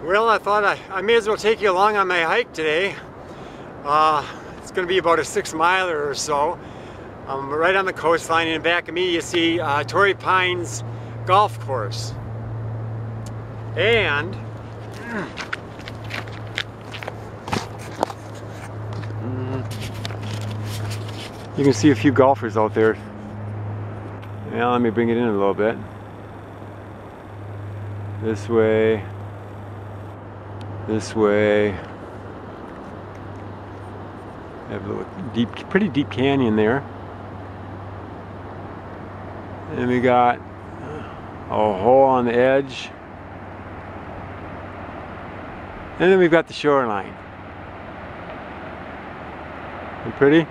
Well, I thought I may as well take you along on my hike today. It's going to be about a 6-miler or so. I'm right on the coastline, and in back of me you see Torrey Pines Golf Course. And you can see a few golfers out there. Now let me bring it in a little bit. This way. This way. Have a little pretty deep canyon there. And we got a hole on the edge. And then we've got the shoreline. Isn't it pretty?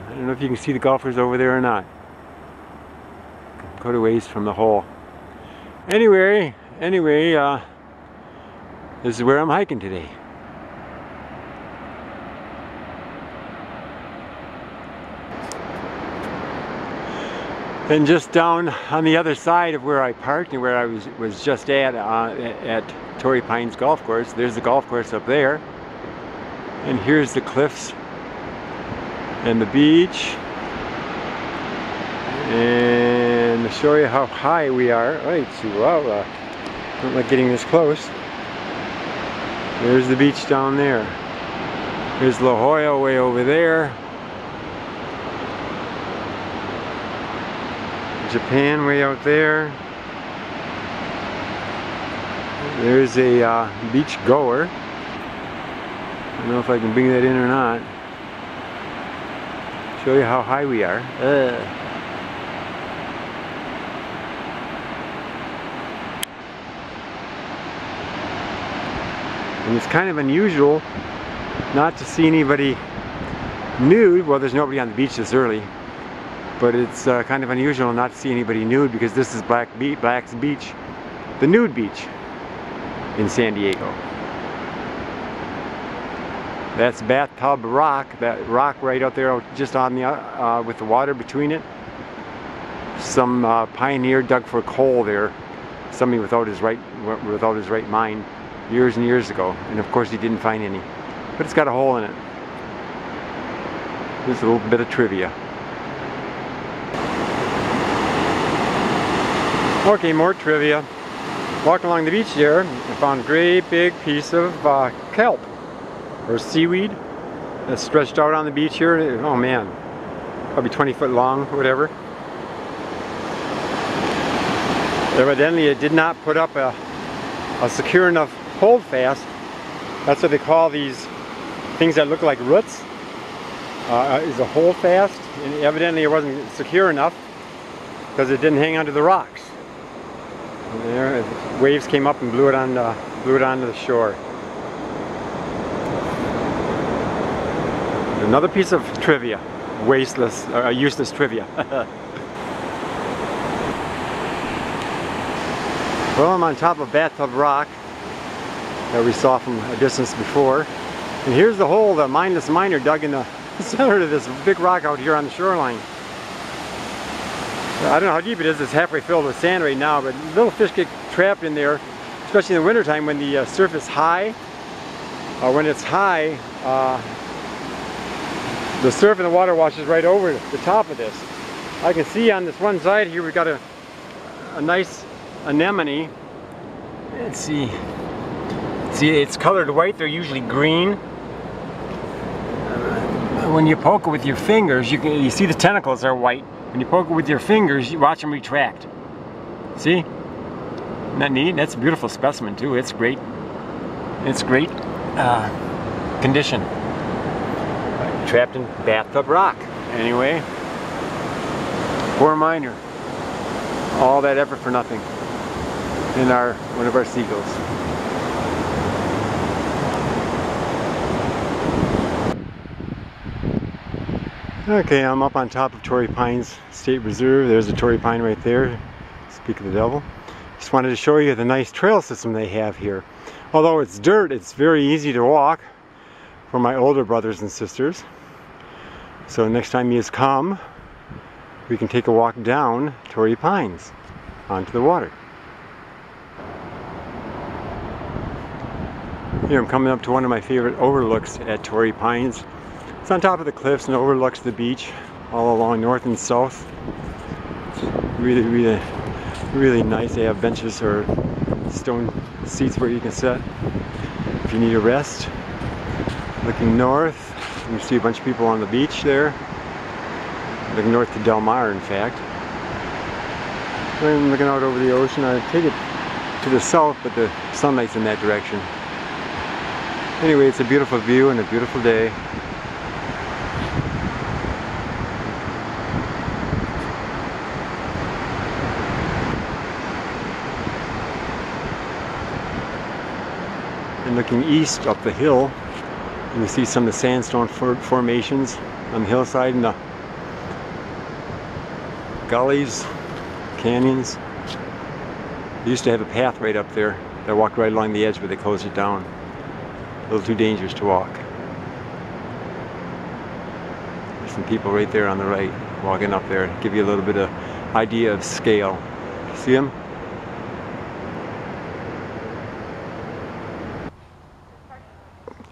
I don't know if you can see the golfers over there or not. Quite a ways from the hole. Anyway, this is where I'm hiking today. Then just down on the other side of where I parked and where I was just at Torrey Pines Golf Course, there's the golf course up there. And here's the cliffs and the beach. And to show you how high we are, right, Chihuahua. Don't like getting this close. There's the beach down there. There's La Jolla way over there. Japan way out there. There's a beach goer. I don't know if I can bring that in or not. Show you how high we are. And it's kind of unusual not to see anybody nude. Well, there's nobody on the beach this early. But it's kind of unusual not to see anybody nude because this is Black's Beach, the nude beach in San Diego. That's Bathtub Rock, that rock right out there just on the with the water between it. Some pioneer dug for coal there, somebody without his right mind years and years ago, and of course he didn't find any. But it's got a hole in it. Here's a little bit of trivia. Okay, more trivia. Walking along the beach there, I found a great big piece of kelp or seaweed that's stretched out on the beach here. Oh man, probably 20 foot long, whatever. Evidently it did not put up a secure enough holdfast. That's what they call these things that look like roots, is a holdfast, and evidently it wasn't secure enough because it didn't hang onto the rocks. And there, waves came up and blew it onto the shore. Another piece of trivia, useless trivia. Well, I'm on top of Bathtub Rock that we saw from a distance before, and here's the hole the mindless miner dug in the center of this big rock out here on the shoreline. I don't know how deep it is. It's halfway filled with sand right now, but little fish get trapped in there, especially in the wintertime when the surface is high. When it's high, the surf and the water washes right over the top of this. I can see on this one side here we've got a nice anemone. Let's see. See, it's colored white. They're usually green. When you poke it with your fingers, you see the tentacles are white. When you poke it with your fingers, you watch them retract. See? Isn't that neat? That's a beautiful specimen too. It's great. It's great condition. Trapped in Bathtub Rock. Anyway, poor miner. All that effort for nothing. In one of our seagulls. Okay, I'm up on top of Torrey Pines State Reserve. There's a Torrey Pine right there. Speak of the devil. Just wanted to show you the nice trail system they have here. Although it's dirt, it's very easy to walk for my older brothers and sisters. So next time you come, we can take a walk down Torrey Pines onto the water. Here I'm coming up to one of my favorite overlooks at Torrey Pines. It's on top of the cliffs and overlooks the beach all along north and south. Really nice. They have benches or stone seats where you can sit if you need a rest. Looking north, you see a bunch of people on the beach there. Looking north to Del Mar, in fact. I'm looking out over the ocean. I take it to the south, but the sunlight's in that direction. Anyway, it's a beautiful view and a beautiful day. And looking east up the hill, you can see some of the sandstone formations on the hillside and the gullies, canyons. They used to have a path right up there that walked right along the edge, but they closed it down. A little too dangerous to walk. There's some people right there on the right walking up there. Give you a little bit of idea of scale. See them?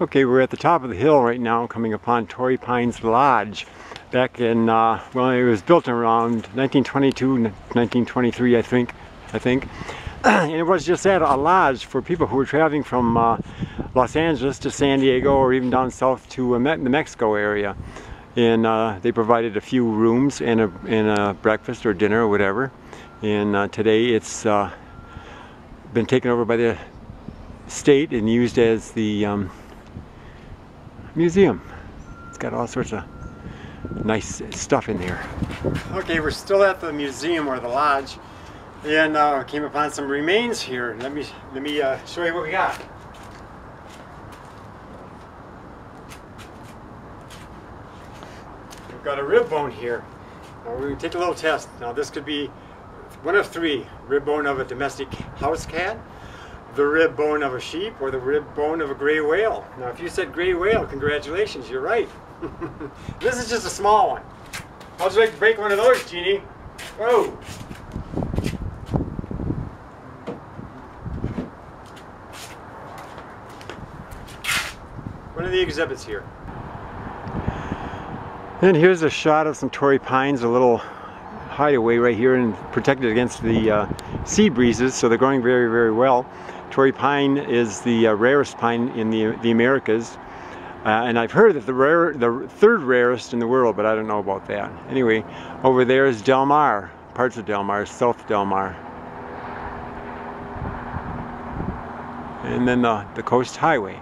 Okay, we're at the top of the hill right now, coming upon Torrey Pines Lodge. Back in, well, it was built around 1922, 1923, I think. And it was just that, a lodge for people who were traveling from Los Angeles to San Diego, or even down south to the Mexico area. And they provided a few rooms and a breakfast or dinner or whatever. And today it's been taken over by the state and used as the museum. It's got all sorts of nice stuff in there. Okay, we're still at the museum or the lodge, and came upon some remains here. Let me show you what we got. We've got a rib bone here. Now we're going to take a little test. Now this could be one of three: rib bone of a domestic house cat, the rib bone of a sheep, or the rib bone of a gray whale. Now if you said gray whale, congratulations, you're right. This is just a small one. How'd you like to break one of those, Jeannie? Whoa! One of the exhibits here. And here's a shot of some Torrey Pines, a little hideaway right here and protected against the sea breezes, so they're growing very well. Torrey pine is the rarest pine in the Americas. And I've heard that the third rarest in the world, but I don't know about that. Anyway, over there is Del Mar, parts of Del Mar, South Del Mar. And then the Coast Highway.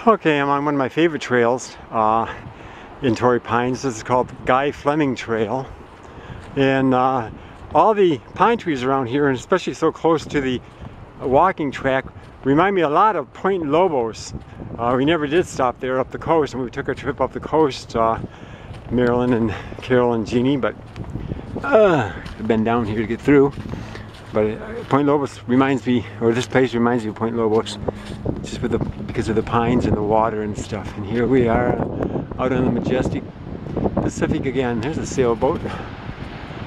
Okay, I'm on one of my favorite trails in Torrey Pines. This is called Guy Fleming Trail. And all the pine trees around here, and especially so close to the walking track, remind me a lot of Point Lobos. We never did stop there up the coast, and we took a trip up the coast, Marilyn and Carol and Jeannie, but I've been down here to get through. But Point Lobos reminds me, or this place reminds me of Point Lobos, just because of the pines and the water and stuff. And here we are out on the majestic Pacific again. There's a sailboat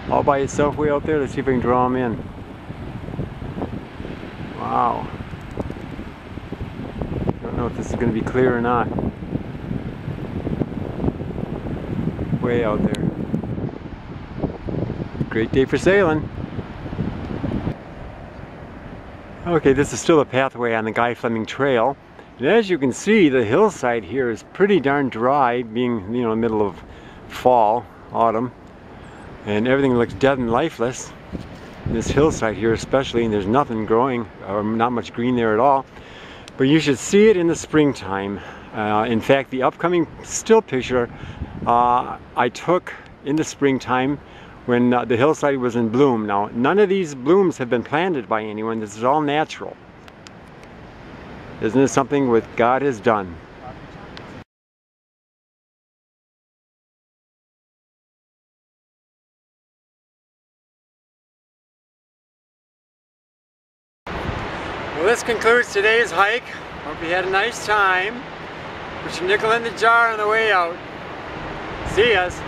all by itself way out there. Let's see if I can draw them in. Wow. I don't know if this is going to be clear or not. Way out there. Great day for sailing. Okay, this is still a pathway on the Guy Fleming Trail. And as you can see, the hillside here is pretty darn dry, being, you know, middle of fall, autumn. And everything looks dead and lifeless. This hillside here especially, and there's nothing growing, or not much green there at all. But you should see it in the springtime. In fact, the upcoming still picture I took in the springtime when the hillside was in bloom. Now, none of these blooms have been planted by anyone. This is all natural. Isn't it something what God has done? Well, this concludes today's hike. Hope you had a nice time. Put your nickel in the jar on the way out. See us.